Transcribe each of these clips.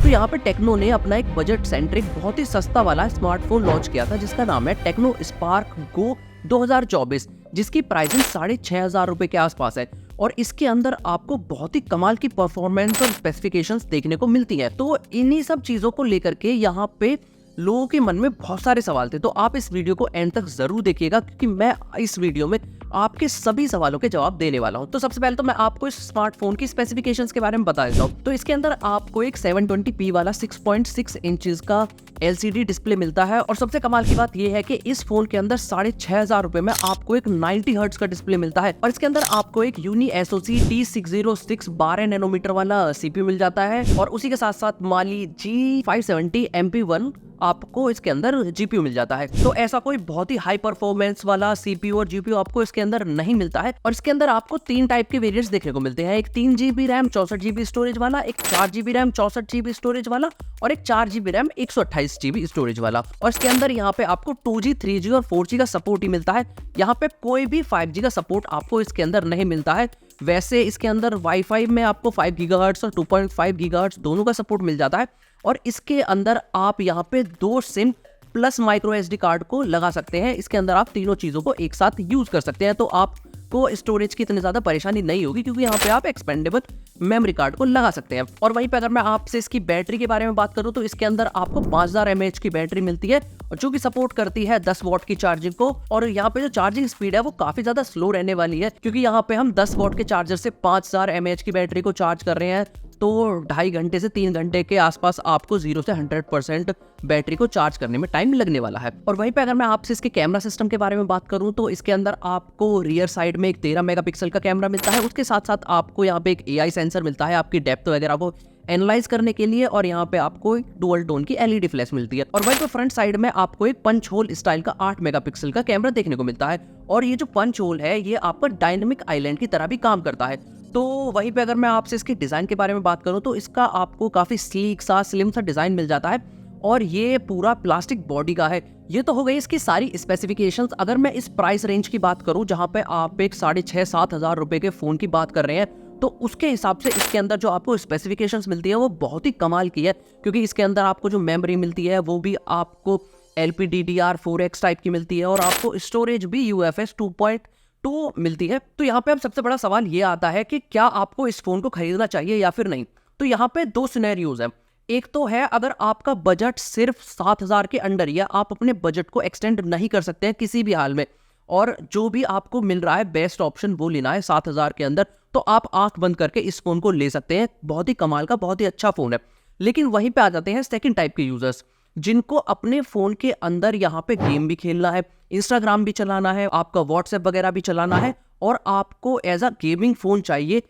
तो यहाँ पे टेक्नो ने अपना एक बजट सेंट्रिक बहुत ही सस्ता वाला स्मार्टफोन लॉन्च किया था जिसका नाम है टेक्नो स्पार्क गो 2024, जिसकी प्राइसिंग 6,500 रुपए के आसपास है। और इसके अंदर आपको बहुत ही कमाल की परफॉर्मेंस और स्पेसिफिकेशंस देखने को मिलती है। तो इन्हीं सब चीजों को लेकर के यहाँ पे लोगों के मन में बहुत सारे सवाल थे, तो आप इस वीडियो को एंड तक जरूर देखिएगा क्योंकि मैं इस वीडियो में आपके सभी सवालों के जवाब देने वाला हूं। तो सबसे पहले तो मैं आपको इस स्मार्टफोन की स्पेसिफिकेशंस के बारे में बता देता हूं। तो इसके अंदर आपको एक 720p वाला 6.6 इंचेस का LCD डिस्प्ले मिलता है और सबसे कमाल की बात यह है कि इस फोन के अंदर 6,500 रुपए में आपको एक 90 हर्ट्ज का डिस्प्ले मिलता है और इसके अंदर आपको एक यूनी SoC T606 12 नैनोमीटर वाला CPU मिल जाता है और उसी के साथ साथ माली G570 MP1 आपको इसके अंदर GPU मिल जाता है। तो ऐसा कोई बहुत ही हाई परफॉर्मेंस वाला CPU और GPU आपको इसके अंदर नहीं मिलता है और इसके अंदर आपको 3 टाइप के वेरिएंट्स देखने को मिलते हैं, एक 3GB रैम 64GB स्टोरेज वाला, एक 4GB रैम 64GB स्टोरेज वाला और एक 4GB रैम 128GB स्टोरेज वाला। और इसके अंदर यहाँ पे आपको 2G 3G और 4G का सपोर्ट ही मिलता है। यहाँ पे कोई भी 5G का सपोर्ट आपको इसके अंदर नहीं मिलता है। वैसे इसके अंदर वाईफाई में आपको 5 GHz और 2.5 GHz दोनों का सपोर्ट मिल जाता है और इसके अंदर आप यहाँ पे 2 SIM plus micro SD card को लगा सकते हैं। इसके अंदर आप तीनों चीजों को एक साथ यूज कर सकते हैं, तो आपको स्टोरेज की इतनी ज्यादा परेशानी नहीं होगी क्योंकि यहाँ पे आप एक्सपेंडेबल मेमोरी कार्ड को लगा सकते हैं। और वहीं पे अगर मैं आपसे इसकी बैटरी के बारे में बात करूं तो इसके अंदर आपको 5000 mAh की बैटरी मिलती है और जो कि सपोर्ट करती है 10 वॉट की चार्जिंग को। और यहाँ पे जो चार्जिंग स्पीड है वो काफी ज्यादा स्लो रहने वाली है क्योंकि यहाँ पे हम 10 वॉट के चार्जर से 5000 mAh की बैटरी को चार्ज कर रहे हैं, तो 2.5 घंटे से 3 घंटे के आसपास आपको 0 से 100% बैटरी को चार्ज करने में टाइम लगने वाला है। और वहीं पे अगर मैं आपसे इसके कैमरा सिस्टम के बारे में बात करूं तो इसके अंदर आपको रियर साइड में एक 13 मेगापिक्सल का कैमरा मिलता है, उसके साथ साथ आपको यहाँ पे एक AI सेंसर मिलता है आपकी डेप्थ वगैरह को एनालाइज करने के लिए और यहाँ पे आपको एक डुअल टोन की LED फ्लैश मिलती है। और वहीं पे फ्रंट साइड में आपको एक पंच होल स्टाइल का 8 मेगापिक्सल का कैमरा देखने को मिलता है और ये जो पंच होल है ये आपका डायनेमिक आइलैंड की तरह भी काम करता है। तो वहीं पे अगर मैं आपसे इसके डिजाइन के बारे में बात करूं तो इसका आपको काफी स्लीक सा स्लिम सा डिजाइन मिल जाता है और ये पूरा प्लास्टिक बॉडी का है। ये तो हो गई इसकी सारी स्पेसिफिकेशंस। अगर मैं इस प्राइस रेंज की बात करूं जहां पे आप एक 6,500-7,000 रुपए के फोन की बात कर रहे हैं तो उसके हिसाब से इसके अंदर जो आपको स्पेसिफिकेशंस मिलती है वो बहुत ही कमाल की है क्योंकि इसके अंदर आपको जो मेमोरी मिलती है वो भी आपको LPDDR4X टाइप की मिलती है और आपको स्टोरेज भी UFS 2.2 मिलती है। तो यहाँ पे अब सबसे बड़ा सवाल ये आता है कि क्या आपको इस फोन को खरीदना चाहिए या फिर नहीं। तो यहाँ पे 2 सिनेरियोज है। एक तो है अगर आपका बजट सिर्फ 7,000 के अंडर या आप अपने बजट को एक्सटेंड नहीं कर सकते हैं किसी भी हाल में और जो भी आपको मिल रहा है बेस्ट ऑप्शन वो लेना है 7,000 के अंदर, तो आप आंख बंद करके इस फोन को ले सकते हैं। बहुत ही कमाल का बहुत ही अच्छा फोन है। लेकिन वहीं पे आ जाते हैं सेकंड टाइप के यूजर्स जिनको अपने फोन के अंदर यहाँ पे गेम भी खेलना है, इंस्टाग्राम भी चलाना है, आपका व्हाट्सएप वगैरह भी चलाना है और आपको एज अ गेमिंग फोन चाहिए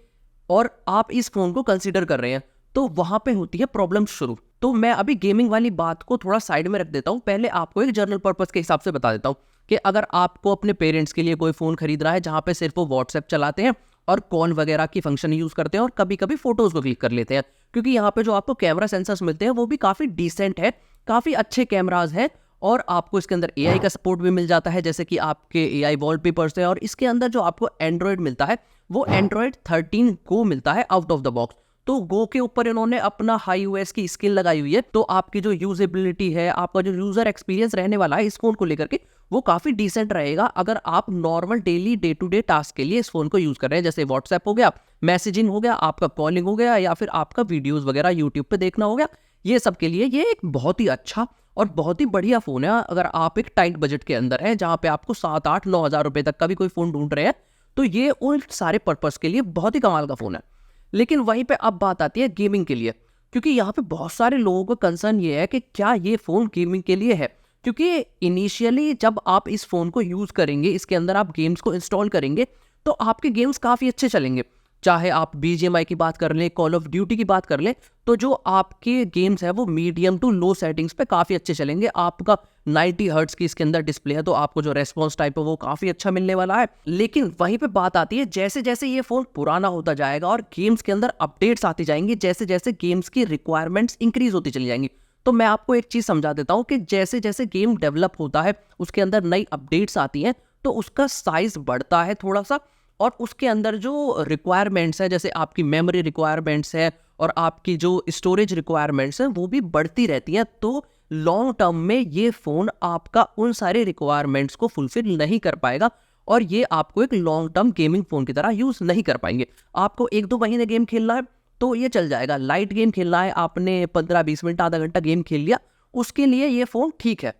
और आप इस फोन को कंसीडर कर रहे हैं, तो वहां पे होती है प्रॉब्लम शुरू। तो मैं अभी गेमिंग वाली बात को थोड़ा साइड में रख देता हूं, पहले आपको एक जनरल पर्पस के हिसाब से बता देता हूं कि अगर आपको अपने पेरेंट्स के लिए कोई फोन खरीदना है जहां पे सिर्फ वो व्हाट्सएप चलाते हैं और कॉल वगैरह की फंक्शन यूज करते हैं और कभी कभी फोटोज को क्लिक कर लेते हैं, क्योंकि यहाँ पे जो आपको कैमरा सेंसर्स मिलते हैं वो भी काफी डिसेंट है, काफी अच्छे कैमराज हैं और आपको इसके अंदर AI का सपोर्ट भी मिल जाता है जैसे कि आपके AI वॉलपेपर्स है और इसके अंदर जो आपको एंड्रॉइड मिलता है वो एंड्रॉइड 13 Go मिलता है आउट ऑफ द बॉक्स। तो Go के ऊपर इन्होंने अपना HiOS की स्किल लगाई हुई है, तो आपकी जो यूजेबिलिटी है, आपका जो यूजर एक्सपीरियंस रहने वाला है इस फोन को लेकर के वो काफी डिसेंट रहेगा अगर आप normal daily day to day task के लिए इस फोन को यूज कर रहे हैं, जैसे व्हाट्सएप हो गया, मैसेजिंग हो गया, आपका कॉलिंग हो गया या फिर आपका वीडियोज वगैरह यूट्यूब पे देखना हो गया। ये सब के लिए ये एक बहुत ही अच्छा और बहुत ही बढ़िया फोन है अगर आप एक टाइट बजट के अंदर है जहां पे आपको 7-8-9 हज़ार रुपए तक का भी कोई फोन ढूंढ रहे हैं, तो ये उन सारे पर्पस के लिए बहुत ही कमाल का फोन है। लेकिन वहीं पे अब बात आती है गेमिंग के लिए, क्योंकि यहाँ पे बहुत सारे लोगों का कंसर्न ये है कि क्या ये फोन गेमिंग के लिए है, क्योंकि इनिशियली जब आप इस फोन को यूज करेंगे, इसके अंदर आप गेम्स को इंस्टॉल करेंगे तो आपके गेम्स काफी अच्छे चलेंगे। चाहे आप BGMI की बात कर लें, कॉल ऑफ ड्यूटी की बात कर लें, तो जो आपके गेम्स है वो मीडियम टू लो सेटिंग्स पे काफी अच्छे चलेंगे। आपका 90 हर्ट्ज की इसके अंदर डिस्प्ले है तो आपको जो रेस्पॉन्स टाइप है वो काफी अच्छा मिलने वाला है। लेकिन वहीं पे बात आती है जैसे जैसे ये फोन पुराना होता जाएगा और गेम्स के अंदर अपडेट्स आती जाएंगी, जैसे जैसे गेम्स की रिक्वायरमेंट्स इंक्रीज होती चली जाएंगी। तो मैं आपको एक चीज समझा देता हूँ कि जैसे जैसे गेम डेवलप होता है उसके अंदर नई अपडेट्स आती हैं तो उसका साइज बढ़ता है थोड़ा सा और उसके अंदर जो रिक्वायरमेंट्स है, जैसे आपकी मेमोरी रिक्वायरमेंट्स है और आपकी जो स्टोरेज रिक्वायरमेंट्स हैं, वो भी बढ़ती रहती हैं। तो लॉन्ग टर्म में ये फ़ोन आपका उन सारे रिक्वायरमेंट्स को फुलफिल नहीं कर पाएगा और ये आपको एक लॉन्ग टर्म गेमिंग फ़ोन की तरह यूज़ नहीं कर पाएंगे। आपको 1-2 महीने गेम खेलना है तो ये चल जाएगा। लाइट गेम खेलना है, आपने 15-20 मिनट, आधा घंटा गेम खेल लिया, उसके लिए ये फ़ोन ठीक है।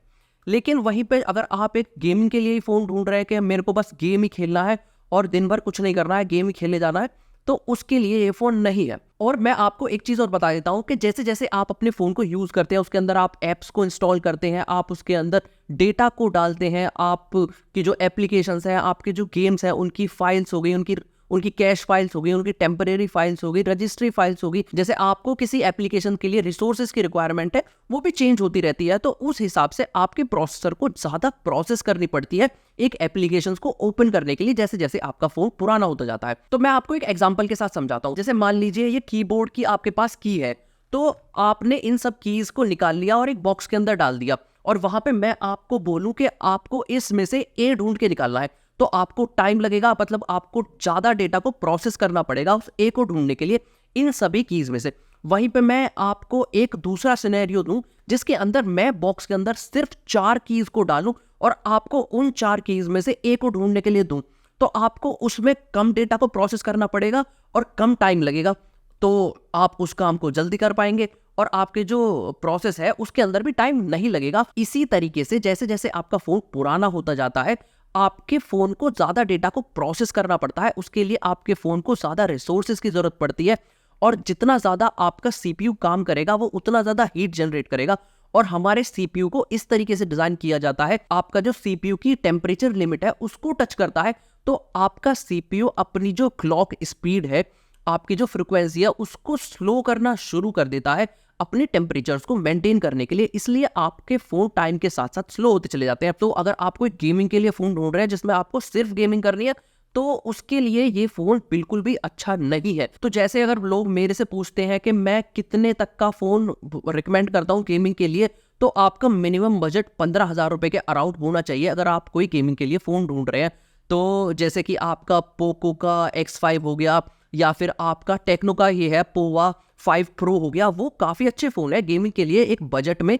लेकिन वहीं पे अगर आप एक गेमिंग के लिए ही फ़ोन ढूंढ रहे हैं कि मेरे को बस गेम ही खेलना है और दिन भर कुछ नहीं करना है, गेम ही खेलने जाना है, तो उसके लिए ये फ़ोन नहीं है। और मैं आपको एक चीज़ और बता देता हूँ कि जैसे जैसे आप अपने फ़ोन को यूज़ करते हैं, उसके अंदर आप ऐप्स को इंस्टॉल करते हैं, आप उसके अंदर डेटा को डालते हैं, आप की जो एप्लीकेशंस हैं, आपके जो गेम्स हैं, उनकी फाइल्स हो गई, उनकी उनकी कैश फाइल्स हो गई, उनकी टेम्परेरी फाइल्स हो गई, रजिस्ट्री फाइल्स हो गई। जैसे आपको किसी एप्लीकेशन के लिए रिसोर्सेज की रिक्वायरमेंट है, वो भी चेंज होती रहती है, तो उस हिसाब से आपके प्रोसेसर को ज़्यादा प्रोसेस करनी पड़ती है एक एप्लीकेशंस को ओपन करने के लिए, जैसे जैसे आपका फ़ोन पुराना होता जाता है। तो मैं आपको एक एग्जांपल के साथ समझाता हूँ। जैसे मान लीजिए ये कीबोर्ड की आपके पास की है, तो आपने इन सब कीज़ को निकाल लिया और एक बॉक्स के अंदर डाल दिया, और वहाँ पे मैं आपको बोलूँ कि आपको इसमें से ए ढूंढ के निकालना है, तो आपको टाइम लगेगा, मतलब आपको ज़्यादा डेटा को प्रोसेस करना पड़ेगा उस ए को ढूंढने के लिए इन सभी कीज़ में से। वहीं पे मैं आपको एक दूसरा सिनेरियो दूं जिसके अंदर मैं बॉक्स के अंदर सिर्फ 4 कीज़ को डालूं और आपको उन 4 कीज़ में से ए को ढूंढने के लिए दूं, तो आपको उसमें कम डेटा को प्रोसेस करना पड़ेगा और कम टाइम लगेगा, तो आप उस काम को जल्दी कर पाएंगे और आपके जो प्रोसेस है उसके अंदर भी टाइम नहीं लगेगा। इसी तरीके से जैसे जैसे आपका फ़ोन पुराना होता जाता है, आपके फ़ोन को ज़्यादा डेटा को प्रोसेस करना पड़ता है, उसके लिए आपके फ़ोन को ज़्यादा रिसोर्सेज की ज़रूरत पड़ती है, और जितना ज़्यादा आपका सीपीयू काम करेगा वो उतना ज़्यादा हीट जनरेट करेगा। और हमारे सीपीयू को इस तरीके से डिज़ाइन किया जाता है, आपका जो सीपीयू की टेम्परेचर लिमिट है उसको टच करता है, तो आपका सीपीयू अपनी जो क्लॉक स्पीड है, आपकी जो फ्रिक्वेंसी है, उसको स्लो करना शुरू कर देता है अपने टेम्परेचर्स को मेंटेन करने के लिए। इसलिए आपके फ़ोन टाइम के साथ साथ स्लो होते चले जाते हैं। तो अगर आप कोई गेमिंग के लिए फ़ोन ढूंढ रहे हैं जिसमें आपको सिर्फ गेमिंग करनी है, तो उसके लिए ये फ़ोन बिल्कुल भी अच्छा नहीं है। तो जैसे अगर लोग मेरे से पूछते हैं कि मैं कितने तक का फ़ोन रिकमेंड करता हूँ गेमिंग के लिए, तो आपका मिनिमम बजट 15,000 रुपये के अराउंड होना चाहिए अगर आप कोई गेमिंग के लिए फ़ोन ढूंढ रहे हैं। तो जैसे कि आपका पोको का X5 हो गया, या फिर आपका टेक्नो का ये है पोवा 5 प्रो हो गया, वो काफ़ी अच्छे फ़ोन है गेमिंग के लिए एक बजट में।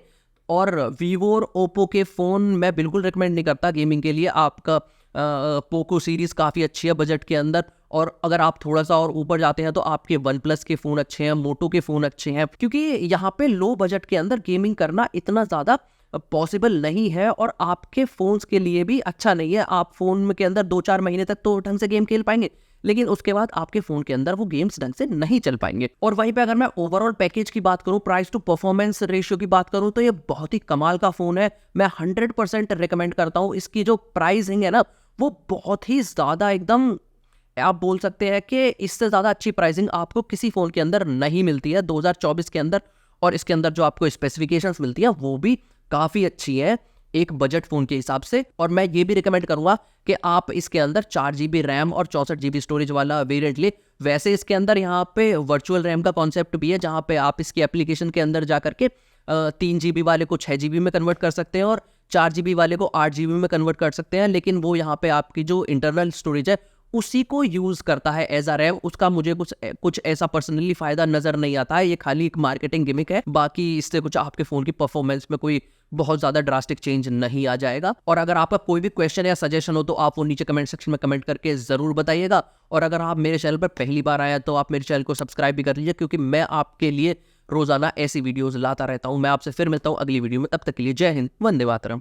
और वीवो और ओप्पो के फ़ोन मैं बिल्कुल रिकमेंड नहीं करता गेमिंग के लिए। आपका पोको सीरीज़ काफ़ी अच्छी है बजट के अंदर, और अगर आप थोड़ा सा और ऊपर जाते हैं तो आपके वन प्लस के फ़ोन अच्छे हैं, मोटो के फ़ोन अच्छे हैं, क्योंकि यहाँ पे लो बजट के अंदर गेमिंग करना इतना ज़्यादा पॉसिबल नहीं है और आपके फ़ोन्स के लिए भी अच्छा नहीं है। आप फ़ोन के अंदर 2-4 महीने तक तो ढंग से गेम खेल पाएंगे, लेकिन उसके बाद आपके फ़ोन के अंदर वो गेम्स ढंग से नहीं चल पाएंगे। और वहीं पे अगर मैं ओवरऑल पैकेज की बात करूं, प्राइस टू परफॉर्मेंस रेशियो की बात करूं, तो ये बहुत ही कमाल का फ़ोन है। मैं 100% रिकमेंड करता हूं। इसकी जो प्राइसिंग है ना, वो बहुत ही ज़्यादा, एकदम आप बोल सकते हैं कि इससे ज़्यादा अच्छी प्राइसिंग आपको किसी फ़ोन के अंदर नहीं मिलती है 2024 के अंदर। और इसके अंदर जो आपको स्पेसिफिकेशंस मिलती है वो भी काफ़ी अच्छी है एक बजट फ़ोन के हिसाब से। और मैं ये भी रिकमेंड करूंगा कि आप इसके अंदर 4 GB रैम और 64 GB स्टोरेज वाला वेरिएंट ले। वैसे इसके अंदर यहाँ पे वर्चुअल रैम का कॉन्सेप्ट भी है, जहाँ पे आप इसकी एप्लीकेशन के अंदर जा करके 3 GB वाले को 6 GB में कन्वर्ट कर सकते हैं और 4 GB वाले को 8 GB में कन्वर्ट कर सकते हैं। लेकिन वो यहाँ पे आपकी जो इंटरनल स्टोरेज है उसी को यूज़ करता है एज अ रैम। उसका मुझे कुछ ऐसा पर्सनली फ़ायदा नज़र नहीं आता है। ये खाली एक मार्केटिंग गिमिक है, बाकी इससे कुछ आपके फ़ोन की परफॉर्मेंस में कोई बहुत ज़्यादा ड्रास्टिक चेंज नहीं आ जाएगा। और अगर आपका कोई भी क्वेश्चन या सजेशन हो तो आप वो नीचे कमेंट सेक्शन में कमेंट करके ज़रूर बताइएगा। और अगर आप मेरे चैनल पर पहली बार आए तो आप मेरे चैनल को सब्सक्राइब भी कर लीजिए, क्योंकि मैं आपके लिए रोज़ाना ऐसी वीडियोज़ लाता रहता हूँ। मैं आपसे फिर मिलता हूँ अगली वीडियो में, तब तक के लिए जय हिंद, वंदे मातरम।